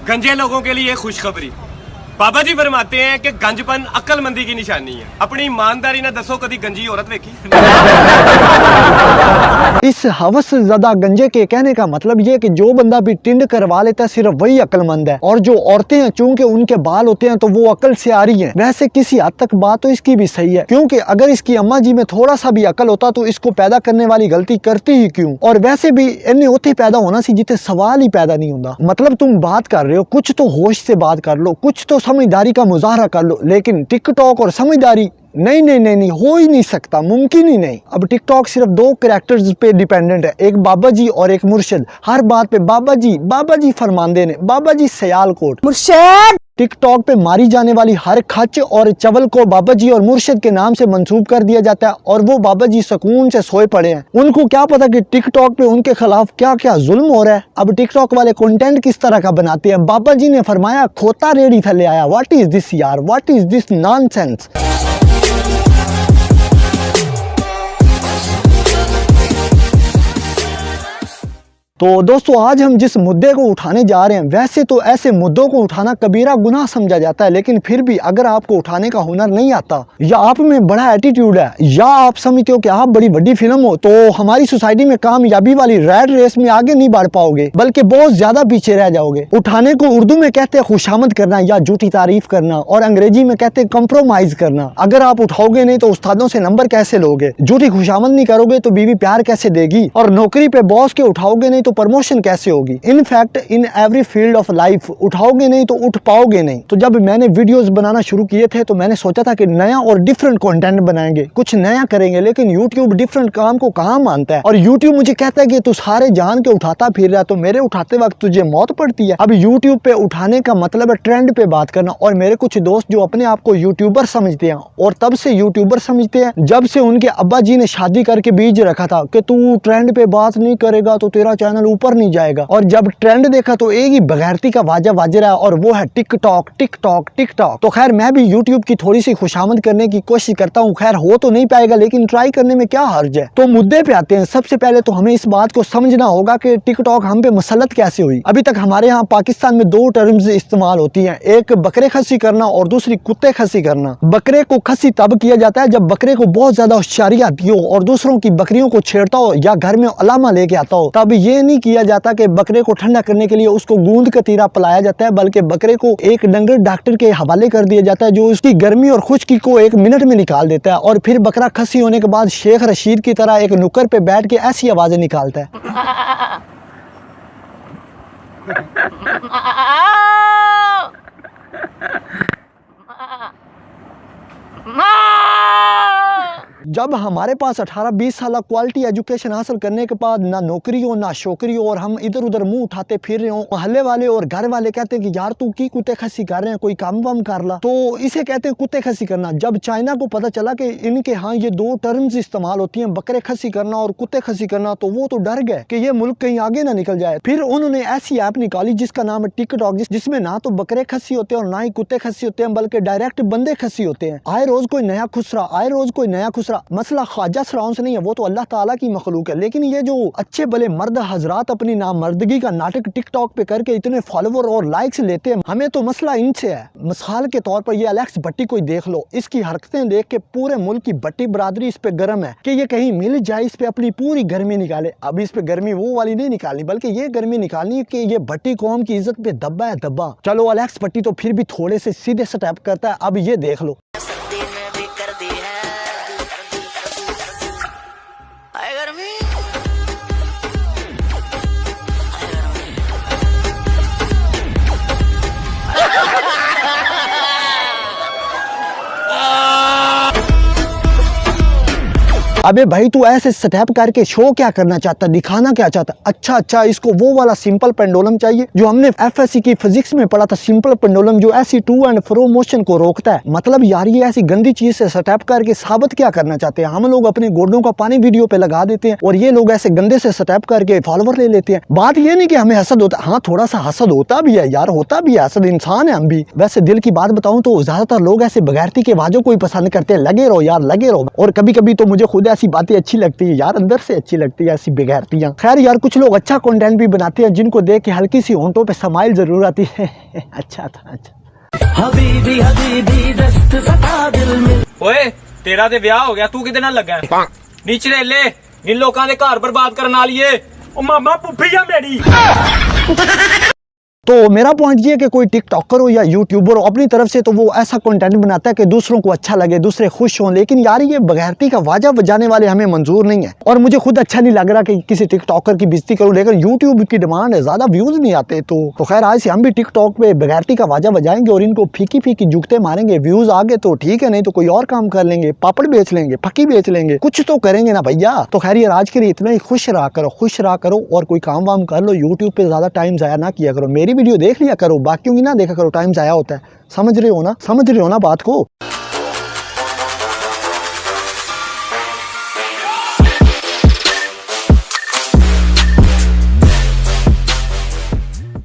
गंजे लोगों के लिए खुशखबरी। बाबा जी फरमाते हैं कि गंजपन अक्लमंदी की निशानी है। अपनी ईमानदारी ना दसो कभी गंजी औरत देखी। इस हवस ज़्यादा गंजे के कहने का मतलब ये कि जो बंदा भी टिंड करवा लेता है सिर्फ वही अक्लमंद है, और जो औरतें हैं चूंकि उनके बाल होते हैं तो वो अकल से आ रही हैं। वैसे किसी हद तक बात तो इसकी भी सही है, क्योंकि अगर इसकी अम्मा जी में थोड़ा सा भी अकल होता तो इसको पैदा करने वाली गलती करती ही क्यों। और वैसे भी इन्हें उथे पैदा होना सी जिथे सवाल ही पैदा नहीं होता। मतलब तुम बात कर रहे हो, कुछ तो होश से बात कर लो, कुछ तो समझदारी का मुजाहरा कर लो, लेकिन टिकटॉक और समझदारी नहीं नहीं नहीं नहीं, हो ही नहीं सकता, मुमकिन ही नहीं। अब टिकटॉक सिर्फ दो कैरेक्टर्स पे डिपेंडेंट है, एक बाबा जी और एक मुर्शिद। हर बात पे बाबा जी फरमांदे ने, बाबा जी सयालकोट मुर्शिद। टिकटॉक पे मारी जाने वाली हर खच और चवल को बाबा जी और मुर्शिद के नाम से मंसूब कर दिया जाता है, और वो बाबा जी सुकून से सोए पड़े हैं। उनको क्या पता कि टिकटॉक पे उनके खिलाफ क्या क्या जुल्म हो रहा है। अब टिकटॉक वाले कंटेंट किस तरह का बनाते हैं। बाबा जी ने फरमाया खोता रेडी थले आया। व्हाट इज दिस यार, व्हाट इज दिस नॉनसेंस। तो दोस्तों आज हम जिस मुद्दे को उठाने जा रहे हैं, वैसे तो ऐसे मुद्दों को उठाना कबीरा गुनाह समझा जाता है, लेकिन फिर भी अगर आपको उठाने का हुनर नहीं आता, या आप में बड़ा एटीट्यूड है, या आप समझते हो कि आप बड़ी बड़ी फिल्म हो, तो हमारी सोसाइटी में कामयाबी वाली रैट रेस में आगे नहीं बढ़ पाओगे, बल्कि बहुत ज्यादा पीछे रह जाओगे। उठाने को उर्दू में कहते हैं खुशामद करना या झूठी तारीफ करना, और अंग्रेजी में कहते हैं कंप्रोमाइज करना। अगर आप उठाओगे नहीं तो उस्तादों से नंबर कैसे लोगे, झूठी खुशामद नहीं करोगे तो बीवी प्यार कैसे देगी, और नौकरी पे बॉस के उठाओगे नहीं तो प्रमोशन कैसे होगी। In fact in every field of life उठाओगे नहीं तो उठ पाओगे नहीं। तो जब मैंने वीडियोस बनाना शुरू किए थे तो मैंने सोचा था कि नया और डिफरेंट कंटेंट बनाएंगे, कुछ नया करेंगे, लेकिन यूट्यूब डिफरेंट काम को कहाँ मानता है। और यूट्यूब मुझे कहता है कि तू सारे जान के उठाता फिर रहा है, तो मेरे उठाते वक्त तुझे मौत पड़ती है। अब यूट्यूब पे उठाने का मतलब है ट्रेंड पे बात करना। और मेरे कुछ दोस्त जो अपने आप को यूट्यूबर समझते हैं, और तब से यूट्यूबर समझते हैं जब से उनके अब्बा जी ने शादी करके बीज रखा था कि तू ट्रेंड पे बात नहीं करेगा तो तेरा चैनल ऊपर नहीं जाएगा। और जब ट्रेंड देखा तो एक ही बगैरती का वाजा वाज रहा है, और वो है टिकटॉक टिकटॉक टिकटॉक। तो खैर मैं भी यूट्यूब की थोड़ी सी खुशामद करने की कोशिश करता हूँ। खैर हो तो नहीं पाएगा, लेकिन ट्राई करने में क्या हर्ज है। तो मुद्दे पे आते हैं। सबसे पहले तो हमें इस बात को समझना होगा कि टिकटॉक हम पे मसलत कैसे हुई। अभी तक हमारे यहाँ पाकिस्तान में दो टर्म्स इस्तेमाल होती हैं, एक बकरे खसी करना और दूसरी कुत्ते खसी करना। बकरे को खसी तब किया जाता है जब बकरे को बहुत ज्यादा होशियारी आती हो और दूसरों की बकरियों को छेड़ता हो या घर में अलामा लेके आता हो। तब ये नहीं किया जाता कि बकरे को ठंडा करने के लिए उसको गूंद का तीरा पिलाया जाता है, बल्कि बकरे को एक डंगर डॉक्टर के हवाले कर दिया जाता है जो उसकी गर्मी और खुश्की को 1 मिनट में निकाल देता है। और फिर बकरा खसी होने के बाद शेख रशीद की तरह एक नुक्कर पे बैठ के ऐसी आवाजें निकालता है। जब हमारे पास 18-20 साल क्वालिटी एजुकेशन हासिल करने के बाद ना नौकरी हो ना शोकरी हो, और हम इधर उधर मुंह उठाते फिर रहे हो, मोहल्ले वाले और घर वाले कहते हैं कि यार तू की कुत्ते खसी कर रहे हैं, कोई काम वाम कर ला, तो इसे कहते हैं कुत्ते खसी करना। जब चाइना को पता चला कि इनके यहाँ ये दो टर्म्स इस्तेमाल होती हैं, बकरे खसी करना और कुत्ते खसी करना, तो वो तो डर गए कि ये मुल्क कहीं आगे ना निकल जाए। फिर उन्होंने ऐसी ऐप निकाली जिसका नाम है टिकटॉक, जिसमें ना तो बकरे खसी होते हैं और ना ही कुत्ते खसी होते हैं, बल्कि डायरेक्ट बंदे खसी होते हैं। आए रोज कोई नया खुसरा, आए रोज कोई नया खुसरा। मसला ख्वाजा सराउन से नहीं है, वो तो अल्लाह ताला की मखलूक है, लेकिन ये जो अच्छे भले मर्द हजरात अपनी नामर्दगी का नाटक टिकटॉक पे करके इतने फॉलोवर और लाइक्स लेते हैं, हमें तो मसला इनसे है। मिसाल के तौर पर ये एलेक्स भट्टी को देख लो, इसकी हरकतें देख के पूरे मुल्क की भट्टी बरादरी इस पे गर्म है कि ये कहीं मिल जाए, इस पे अपनी पूरी गर्मी निकाले। अब इस पे गर्मी वो वाली नहीं निकालनी, बल्कि ये गर्मी निकालनी है कि ये भट्टी कौम की इज्जत पे दब्बा है दब्बा। चलो एलेक्स भट्टी तो फिर भी थोड़े से सीधे स्टेप करता है, अब ये देख लो। अबे भाई तू ऐसे स्टेप करके शो क्या करना चाहता, दिखाना क्या चाहता? अच्छा इसको वो वाला सिंपल पेंडुलम चाहिए जो हमने एफएससी की फिजिक्स में पढ़ा था, सिंपल पेंडुलम जो ऐसी टू एंड फ्रो मोशन को रोकता है। मतलब यार ये ऐसी गंदी चीज से स्टेप करके साबित क्या करना चाहते हैं? हम लोग अपने गोडों का पानी वीडियो पे लगा देते हैं और ये लोग ऐसे गंदे से स्टेप करके फॉलोवर ले लेते हैं। बात ये नहीं कि हमें हसद होता, हाँ थोड़ा सा हसद होता भी है यार, होता भी है, हसद इंसान है हम भी। वैसे दिल की बात बताऊं तो ज्यादातर लोग ऐसे बगैरती के वाजों को ही पसंद करते हैं, लगे रहो यार लगे रहो। और कभी कभी तो मुझे खुद ऐसी बातें अच्छी लगती है यार, अंदर से अच्छी लगती है ऐसी बेगैरतियाँ। खैर यार कुछ लोग अच्छा कंटेंट भी बनाते हैं जिनको देख के हल्की सी होंठों पे स्माइल जरूर आती है। अच्छा था, अच्छा। हबीबी हबीबी दस्त सता दिल में। ਓਏ ਤੇਰਾ ਤੇ ਵਿਆਹ ਹੋ ਗਿਆ, ਤੂੰ ਕਿਹਦੇ ਨਾਲ ਲੱਗਾ ਹੈ? ਨੀਚਲੇ ਲੈ इन लोगों के घर बर्बाद करने वाली है। ओ मामा पुफी आ मेरी। तो मेरा पॉइंट ये है कि कोई टिकटॉकर हो या यूट्यूबर हो, अपनी तरफ से तो वो ऐसा कंटेंट बनाता है कि दूसरों को अच्छा लगे, दूसरे खुश हों। लेकिन यार ये बगैरती का वाजा बजाने वाले हमें मंजूर नहीं है, और मुझे खुद अच्छा नहीं लग रहा कि किसी टिकटॉकर की बेइज्जती करूं। लेकिन यूट्यूब की डिमांड है, ज्यादा व्यूज नहीं आते, तो खैर आज से हम भी टिकटॉक पे बगैरती का वाजा बजाएंगे और इनको फीकी फीकी जुगते मारेंगे। व्यूज आ गए तो ठीक है, नहीं तो कोई और काम कर लेंगे, पापड़ बेच लेंगे, फकी बेच लेंगे, कुछ तो करेंगे ना भैया। तो खैर यार आज के लिए इतना ही। खुश रहा करो, खुश रहा करो, और कोई काम वाम कर लो। यूट्यूब पे ज्यादा टाइम जाया ना किया करो, मेरी वीडियो देख लिया करो, बाकियों की ना देखा करो, टाइम जाया होता है। समझ रहे हो ना, समझ रहे हो ना बात को।